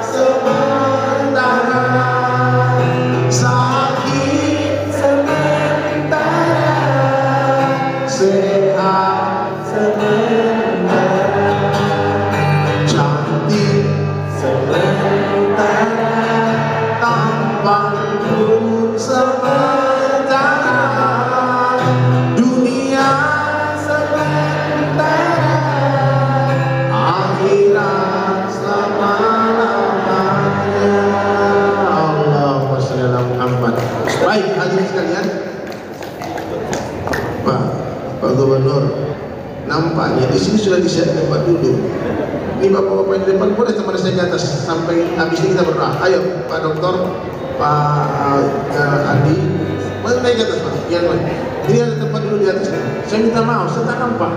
sementara, sakit sementara, sehat sementara, cantik sementara, tampan pun sementara, dunia sementara, akhirat selama-lamanya. Allahumma shalli ala Muhammad. Baik, hadirin sekalian, Pak Gubernur, nampaknya di sini sudah disiapkan tempat duduk. Ini bapak-bapak yang di depan boleh teman saya ke atas sampai habis ini kita berdoa. Ayo Pak Dokter, Pak Andi, boleh naik ke atas Pak. Jangan, ini ada tempat duduk di atas. Saya minta maaf, saya tak nampak.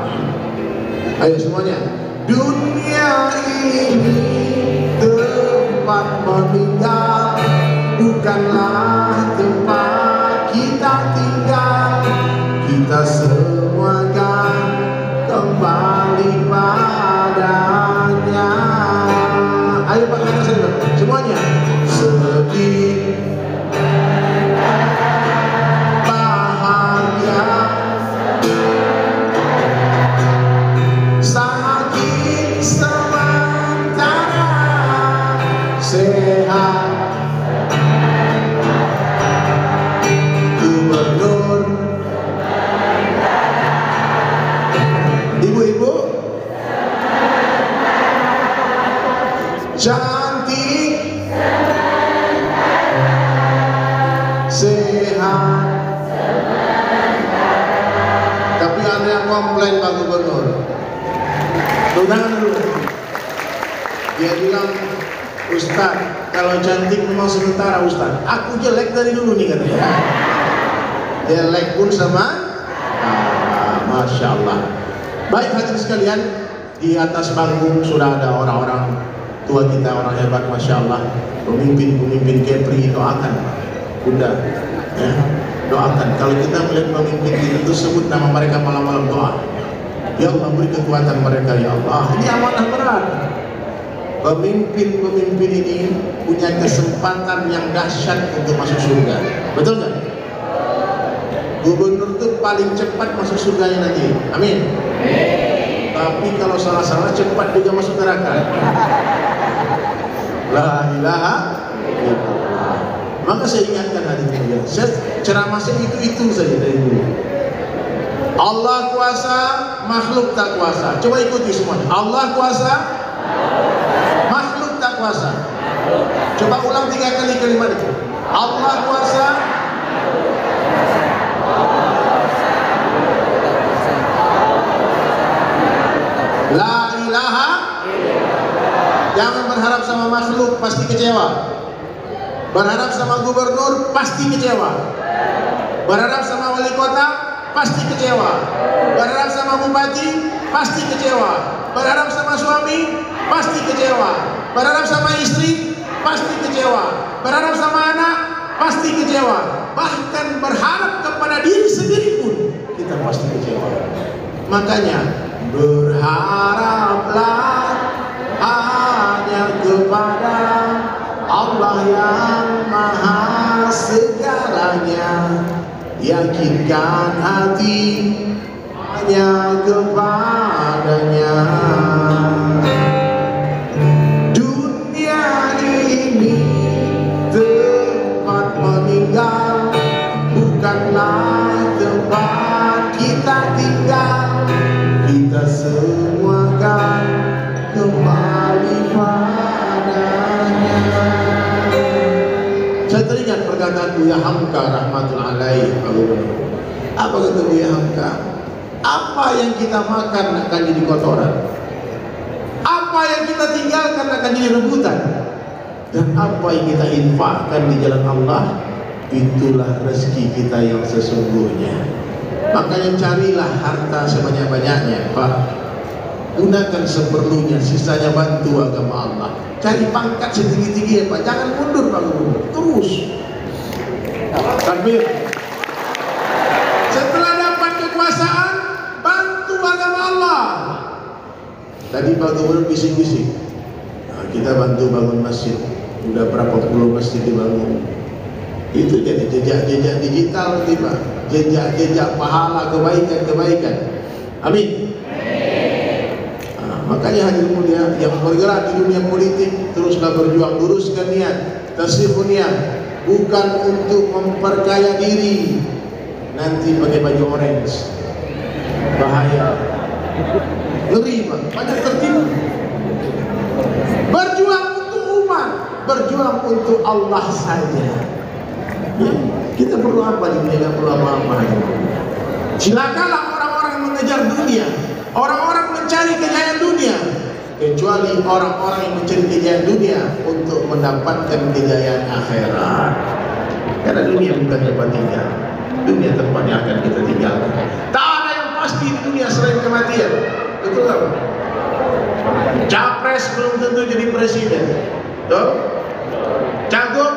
Ayo semuanya. Dunia ini tempat meninggal, bukanlah tempat kita tinggal. Kita semua kan kembali padanya. Ayo Pak, kata saya semuanya. Sedih, bahagia, sakit sementara, sehat, gubernur, ibu-ibu, cantik, sehat. Tapi ada yang komplain Pak Gubernur. Tunangan dulu. Dia bilang, Ustaz, kalau cantik memang sementara Ustaz. Aku jelek dari dulu nih katanya. Jelek pun sama. Masya Allah. Baik hadirin sekalian, di atas panggung sudah ada orang-orang tua kita, orang hebat, Masya Allah. Pemimpin-pemimpin Kepri, doakan Bunda, ya, doakan. Kalau kita melihat pemimpin kita itu sebut nama mereka malam-malam doa. Ya Allah, beri kekuatan mereka ya Allah. Ini amanah berat. Pemimpin-pemimpin ini punya kesempatan yang dahsyat untuk masuk surga. Betul nggak? Gubernur itu paling cepat masuk surganya nanti. Amin. Tapi kalau salah-salah cepat juga masuk neraka. La ilaha illallah. Maka saya ingatkan hadirin, ceramah saya itu saja dari dulu. Allah kuasa, makhluk tak kuasa. Coba ikuti semuanya. Allah kuasa, makhluk tak kuasa. Coba ulang 3 kali kalimat itu. Allah kuasa, la ilaha. Jangan berharap sama makhluk, pasti kecewa. Berharap sama gubernur, pasti kecewa. Berharap sama wali kota, pasti kecewa. Berharap sama bupati, pasti kecewa. Berharap sama suami, pasti kecewa. Berharap sama istri, pasti kecewa. Berharap sama anak, pasti kecewa. Bahkan berharap kepada diri sendiri pun kita pasti kecewa. Makanya berharaplah hanya kepada Allah yang Maha segalanya. Yakinkan hati hanya kepadanya. Dunia ini berkata, Buya Hamka rahmatul alaih, Pak Gubernur. Apa kata Buya Hamka? Apa yang kita makan akan jadi kotoran, apa yang kita tinggalkan akan jadi rebutan, dan apa yang kita infakkan di jalan Allah, itulah rezeki kita yang sesungguhnya. Makanya carilah harta sebanyak-banyaknya, Pak. Gunakan seperlunya, sisanya bantu agama Allah. Cari pangkat setinggi-tingginya, Pak. Jangan mundur, Pak Gubernur. Terus. Takbir. Setelah dapat kekuasaan, bantu agama Allah. Tadi Pak Gubernur bisik-bisik. Nah, kita bantu bangun masjid. Udah berapa puluh masjid dibangun. Itu jadi jejak-jejak digital nanti, Pak. Jejak-jejak pahala kebaikan-kebaikan. Amin. Makanya hadirin mulia yang bergerak di dunia politik, teruslah berjuang, luruskan niat, tasrifun niat, bukan untuk memperkaya diri. Nanti pakai baju orange, bahaya, ngeri, Pak. Banyak tertipu. Berjuang untuk umat, berjuang untuk Allah saja. Ya, kita perlu apa di dunia? Tidak perlu apa-apa. Silakanlah orang-orang mengejar dunia, orang-orang mencari kejayaan dunia, kecuali orang-orang yang mencari kejayaan dunia untuk mendapatkan kejayaan akhirat. Karena dunia bukan tempat tinggal, dunia tempat yang akan kita tinggalkan. Tak ada yang pasti di dunia selain kematian. Betul tak? Capres belum tentu jadi presiden, tuh. Cagup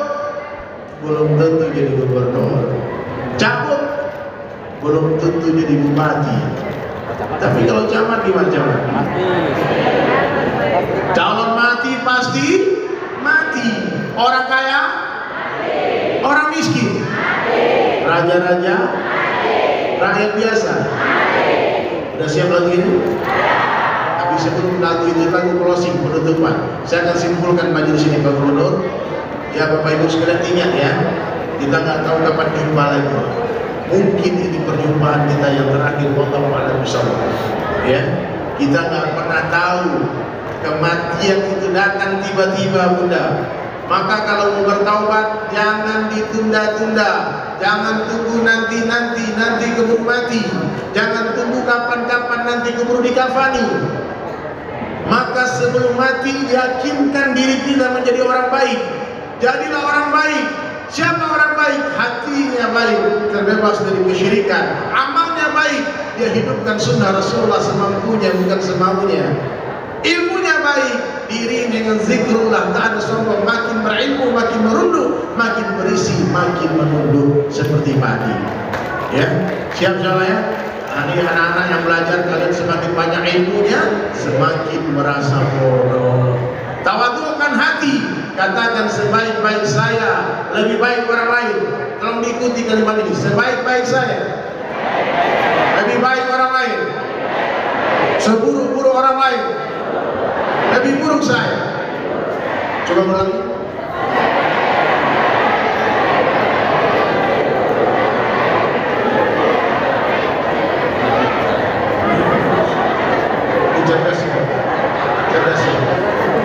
belum tentu jadi gubernur, cagup belum tentu jadi bupati. Tapi kalau camat gimana camat? Calon mati pasti mati. Orang kaya, orang miskin, raja-raja, rakyat biasa. Udah siap lagi ini? Tapi sebelum lagu itu, lagu closing penutupan, saya akan simpulkan majelis ini, Pak Gubernur. Ya Bapak Ibu sekalian ingat ya, kita nggak tahu kapan jumpa lagi. Mungkin ini perjumpaan kita yang terakhir. Wallahu a'lam bishawab. Ya, kita nggak pernah tahu kematian itu datang tiba-tiba, Bunda. Maka kalau mau bertaubat, jangan ditunda-tunda, jangan tunggu nanti keburu mati, jangan tunggu kapan-kapan nanti keburu dikafani. Maka sebelum mati, yakinkan diri kita menjadi orang baik. Jadilah orang baik. Siapa orang baik? Hatinya baik, terbebas dari kesyirikan. Amalnya baik, dia hidupkan sunnah Rasulullah semampunya, bukan semaunya. Ilmunya baik, diri dengan zikrullah, tak ada sombong. Makin berilmu, makin merunduk, makin berisi, makin menunduk seperti padi. Ya, siap salah ya? Ini anak-anak yang belajar, kalian semakin banyak ilmunya, semakin merasa bodoh. Tawadhukan hati, katakan sebaik-baik saya, lebih baik orang lain. Tolong diikuti kalimat ini, sebaik-baik saya, lebih baik orang lain, seburuk-buruk orang lain, lebih buruk saya. Coba ulangi.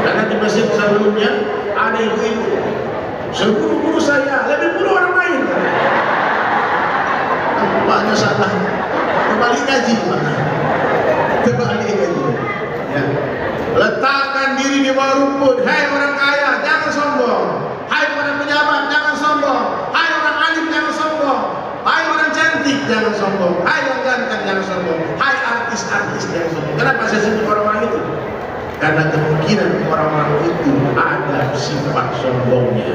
Karena di masjid sebelumnya ada ibu-ibu, seburuk-buruk saya, lebih buruk orang lain. Maknya salah, kembali gaji, kembali gaji. Ya. Letakkan diri di bawah rumput. Hai orang kaya, jangan sombong. Hai orang pejabat, jangan sombong. Hai orang alim, jangan sombong. Hai orang cantik, jangan sombong. Hai orang ganteng, jangan sombong. Hai artis-artis, jangan sombong. Kenapa saya sebut orang-orang itu? Karena kemungkinan orang-orang itu ada sifat sombongnya.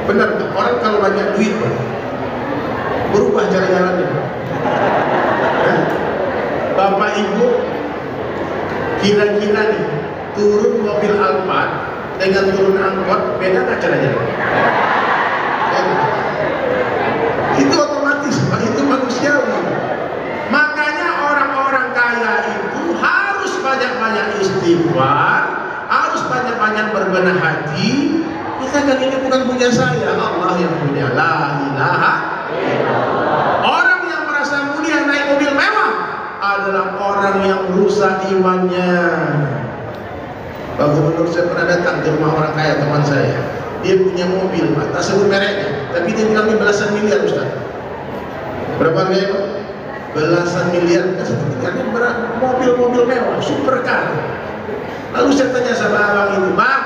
Benar, orang kalau banyak duit, berubah cara jalannya. Bapak Ibu, kira-kira nih, turun mobil Alphard dengan turun angkot, beda nggak cara jalan? Itu otomatis, Pak, itu manusiawi. Makanya orang-orang kaya itu harus banyak-banyak istighfar, harus banyak-banyak berbenah hati. Katakan ini bukan punya saya, Allah yang punya. La ilaha illallah. Orang yang merasa mulia naik mobil mewah adalah orang yang rusak imannya. Pak Gubernur, saya pernah datang ke rumah orang kaya teman saya. Dia punya mobil, Pak, tak sebut mereknya. tapi dia bilang ini belasan miliar Ustaz. Berapa harganya Pak? Belasan miliar. Satu miliar ini mobil-mobil mewah, supercar. Lalu saya tanya sama abang itu, Bang,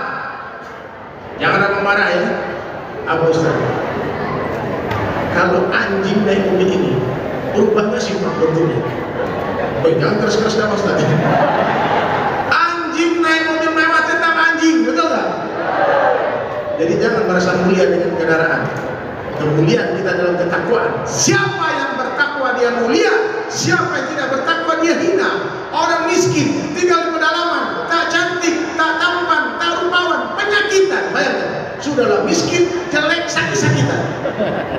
jangan abang marah ya. Apa Ustaz? Kalau anjing naik mobil ini, berubahnya sifat bentuknya. Jangan keras-keras dah Ustaz. Anjing naik mobil mewah tetap anjing, betul nggak? Jadi jangan merasa mulia dengan kendaraan. Kemuliaan kita dalam ketakwaan. Siapa yang bertakwa dia mulia, siapa yang tidak bertakwa dia hina. Orang miskin tinggal di pedalaman, tak cantik, tak tampan, tak rupawan, penyakitan. Bayangkan, sudahlah miskin, jelek, sakit-sakitan.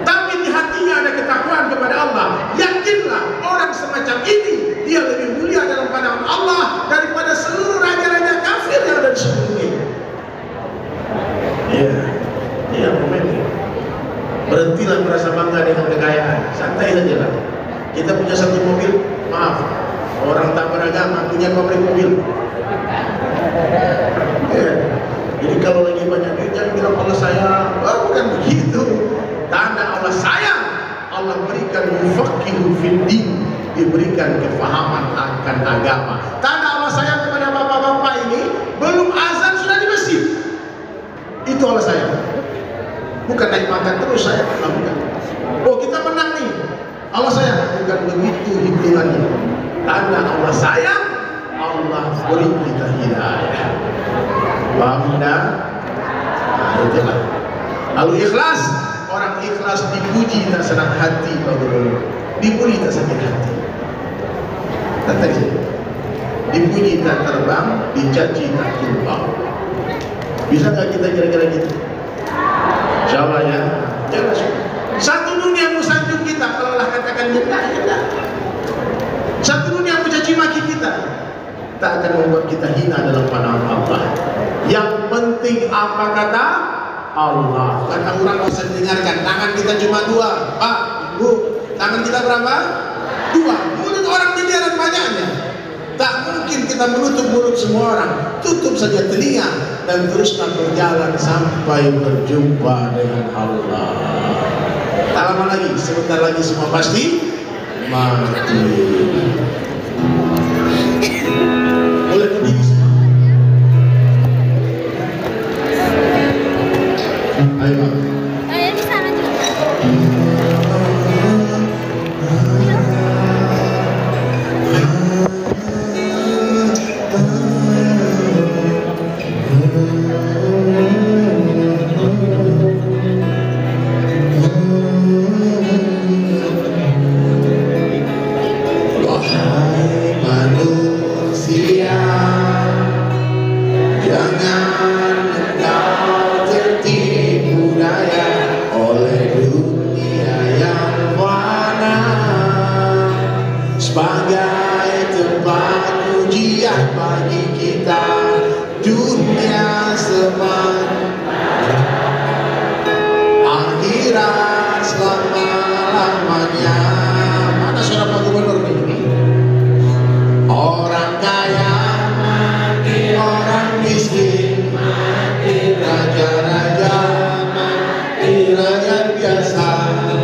Tapi di hatinya ada ketakwaan kepada Allah. Yakinlah orang semacam ini dia lebih mulia dalam pandangan Allah daripada seluruh raja-raja kafir yang ada di sebelumnya. Iya, momennya. Berhentilah merasa bangga dengan kekayaan, santai saja lah. Kita punya satu mobil, maaf, orang tak beragama punya pabrik mobil. Jadi kalau lagi banyak duit jangan bilang Allah sayang. Bukan begitu. Tanda Allah sayang, Allah berikan mufaqihu fiddin, diberikan kefahaman akan agama. Tanda Allah sayang kepada bapak-bapak ini, belum azan sudah di masjid. Itu Allah sayang. Bukan naik makan terus sayang, bukan. Oh kita menang nih, Allah sayang. Bukan begitu hitungannya. Tanda Allah sayang, Allah beri kita hidayah. Paham dah? Nah, itulah. Lalu ikhlas, orang ikhlas dipuji tak senang hati, dipuji tak sakit hati. Kata dia, dipuji tak terbang, dicaci tak tumbang. Bisa nggak kita kira-kira gitu? Jawab ya. Jangan. Satu dunia mau sanjung kita, kalau lah katakan ya. Satu dunia mau caci maki kita, tak akan membuat kita hina dalam pandangan Allah. Yang penting apa kata Allah. Kata orang bisa dengarkan. Tangan kita cuma dua, Pak, Bu. Tangan kita berapa? Dua. Mulut orang miliaran banyaknya. Tak mungkin kita menutup mulut semua orang. Tutup saja telinga dan teruskan berjalan sampai berjumpa dengan Allah. Tak lama lagi, sebentar lagi semua pasti mati. Boleh berdiri semua. Ayo Pak. Ayo di sana juga. Sebagai tempat ujian bagi kita, dunia semuanya, akhirat selama-lamanya. Mana suara Pak Gubernur ini? Orang kaya mati, orang miskin mati, raja-raja mati, rakyat biasa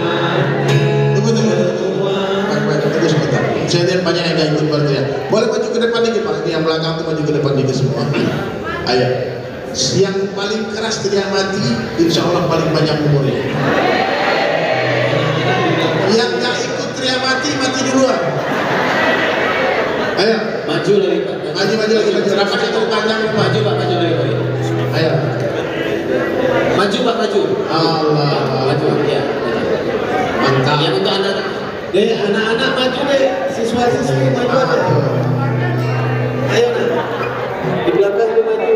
mati. Tunggu sebentar. Saya lihat banyak yang gak ikut berarti ya. Boleh maju ke depan dikit Pak. Ini yang belakang tuh maju ke depan dikit semua. Ayo. Yang paling keras teriak mati, insya Allah paling banyak umurnya. Yang gak ikut teriak mati, mati duluan. Ayo. Maju lagi Pak. Maju lagi. Rapatnya terlalu panjang. Maju Pak, maju lagi. Ayo. Maju Pak, maju. Allah. Maju ya. Mantap. Yang untuk anak-anak maju deh, siswa-siswi maju aja. Ayo nak, di belakang tuh maju.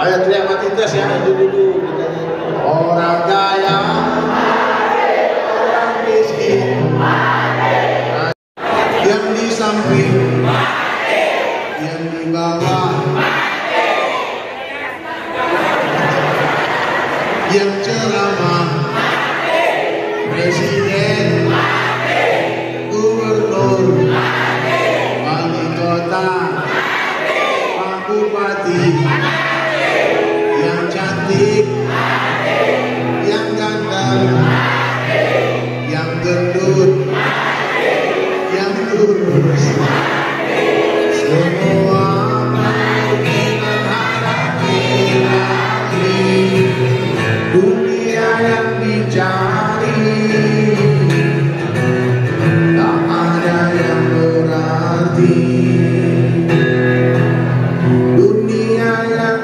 Ayo teriak mati tes ya. Maju dulu. Orang kaya, orang miskin, yang di samping, yang di bawah, yang ceramah, presiden, gubernur, wali kota, pak bupati, yang cantik, yang ganteng,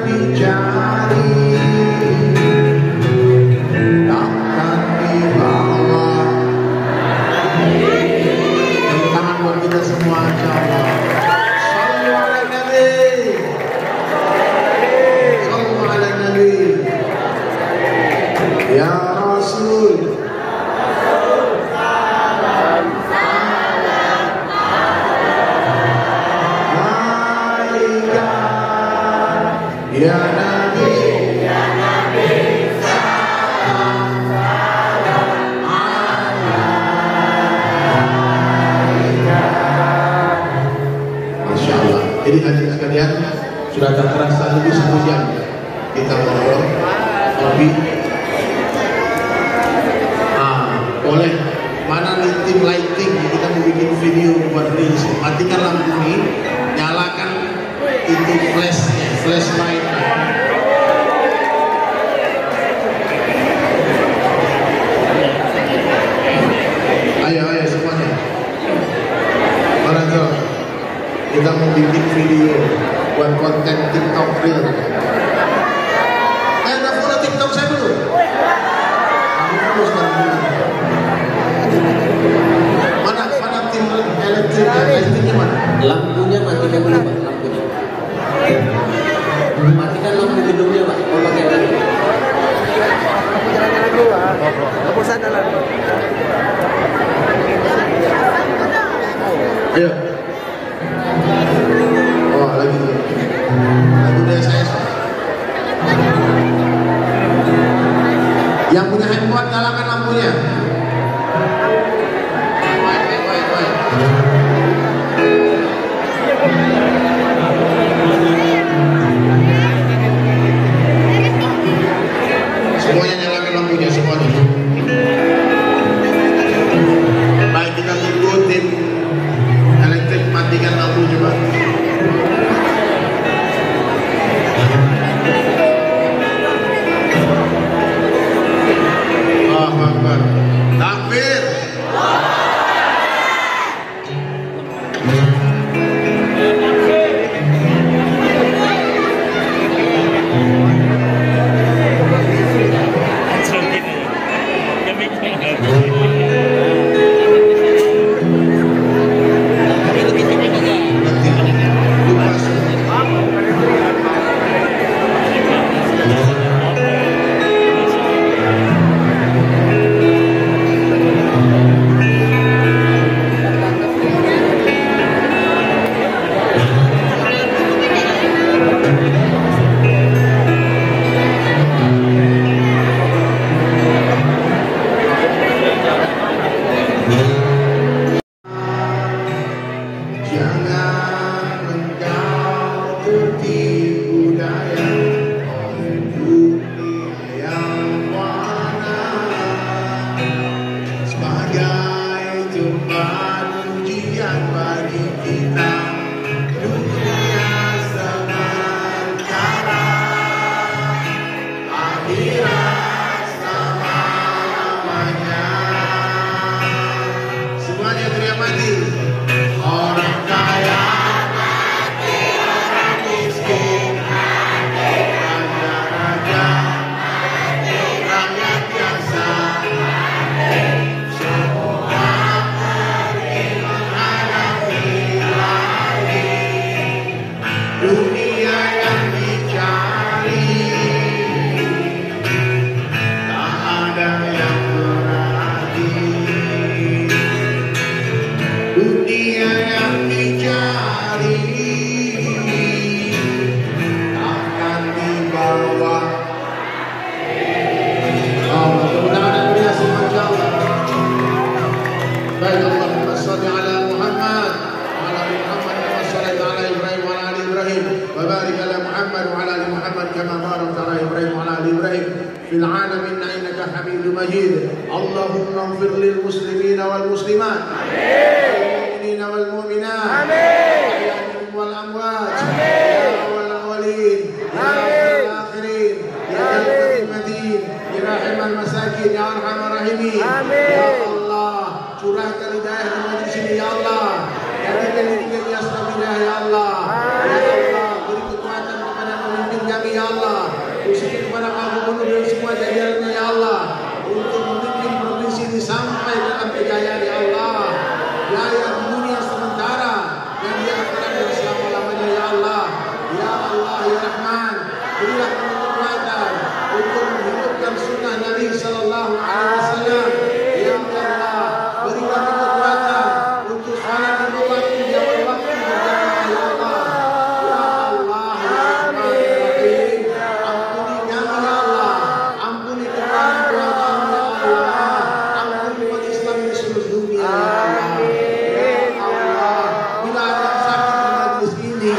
dicari, takkan dibawa. Tepuk tangan buat kita semua, insyaallah. Shallu ala Nabi. Shallu ala Nabi. Ya Rasul. Ya Nabi, ya Nabi, salam, salam alaika. Masya Allah. Jadi hadirin sekalian, sudah tak terasa lebih 1 jam kita ngobrol, lebih. Boleh. Mana nih tim lighting? Kita mau bikin video buat reels. Matikan lampu ini, nyalakan itu flashnya, flashlight. Ayo semuanya. Mana tuh? Kita mau bikin video buat konten TikTok reel. Ayo udah follow TikTok saya dulu. Kamu terus dulu. Mana tim elektriknya mana? Lampunya matikan dulu Pak, lampunya. Matikan lampu gedungnya Pak, kalau pakai lampu. Lampu jalan-jalan dulu Pak. Lampu sana lah. Ayo. Oh lagi. Lagu DSS. Yang punya handphone nyalakan lampunya. Semuanya nyalakan lampunya, semuanya. Baik, kita tunggu tim elektrik matikan lampu coba. Allahu Akbar. Takbir. في العالمين إنك حميد مجيد. اللهم اغفر للمسلمين والمسلمات والمؤمنين والمؤمنات الأحياء والأموات يا أول الأولين يا آخر الآخرين يا ذا المدين يا راحم المساكين يا أرحم الراحمين يا الله curahkan hidayah di majlis ini ya Allah, jadikan diri kami asbabillah ya Allah, ya Allah beri kekuatan kepada pemimpin kami ya Uno dan semua jajarannya ya Allah untuk memimpin provinsi ini sampai dalam kejayaan ya Allah. Jaya di dunia sementara dan di akhirat dan selama-lamanya ya Allah. Ya Allah ya Rahman, berilah kami kekuatan untuk menghidupkan sunnah Nabi Sallallahu Alaihi Wasallam. Ya Allah, berilah kami kekuatan untuk salat lima waktu di awal waktu berjamaah ya Allah. Ya Allah ya Rahman ya Rahim, ampuni kami ya Allah, ampuni kekurangan kami ya Allah, ampuni umat Islam di seluruh dunia ya Allah. Ya Allah, bila ada yang sakit di majlis ini,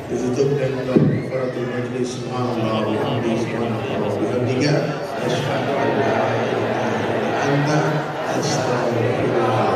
ditutup dengan kafaratul majlis. Subhanallah wa bihamdihi subhanallah wa bihamdihi asyhadu an la ilaha illa anta astaghfiruka